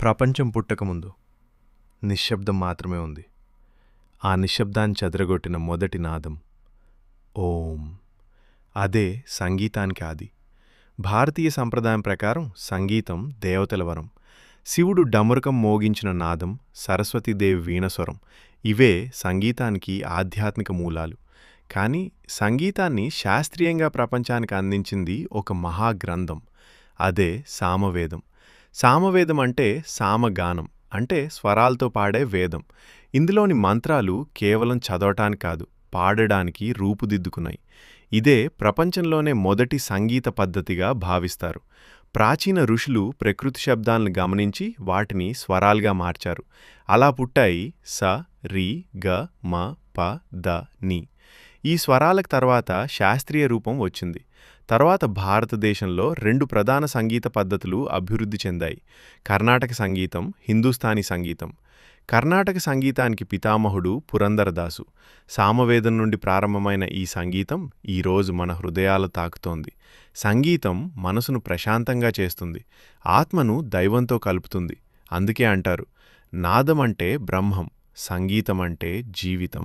ప్రపంచం పుట్టకముందు నిశ్శబ్దం మాత్రమే ఉంది. ఆ నిశ్శబ్దాన్ని చెదరగొట్టిన మొదటి నాదం ఓం. అదే సంగీతానికి ఆది. భారతీయ సంప్రదాయం ప్రకారం సంగీతం దేవతల వరం. శివుడు డమరుకం మోగించిన నాదం, సరస్వతీదేవి వీణస్వరం ఇవే సంగీతానికి ఆధ్యాత్మిక మూలాలు. కానీ సంగీతాన్ని శాస్త్రీయంగా ప్రపంచానికి అందించింది ఒక మహాగ్రంథం. అదే సామవేదం. సామవేదం అంటే సామగానం, అంటే స్వరాలతో పాడే వేదం. ఇందులోని మంత్రాలు కేవలం చదవటానికి కాదు, పాడడానికి రూపుదిద్దుకున్నాయి. ఇదే ప్రపంచంలోనే మొదటి సంగీత పద్ధతిగా భావిస్తారు. ప్రాచీన ఋషులు ప్రకృతి శబ్దాలను గమనించి వాటిని స్వరాలుగా మార్చారు. అలా పుట్టాయి స, రి, గ, మ, ప, ద, ని. ఈ స్వరాలకు తర్వాత శాస్త్రీయ రూపం వచ్చింది. తర్వాత భారతదేశంలో రెండు ప్రధాన సంగీత పద్ధతులు అభివృద్ధి చెందాయి: కర్ణాటక సంగీతం, హిందుస్థానీ సంగీతం. కర్ణాటక సంగీతానికి పితామహుడు పురందరదాసు. సామవేదం నుండి ప్రారంభమైన ఈ సంగీతం ఈరోజు మన హృదయాలు తాకుతోంది. సంగీతం మనసును ప్రశాంతంగా చేస్తుంది, ఆత్మను దైవంతో కలుపుతుంది. అందుకే అంటారు, నాదం అంటే బ్రహ్మం, సంగీతం అంటే జీవితం.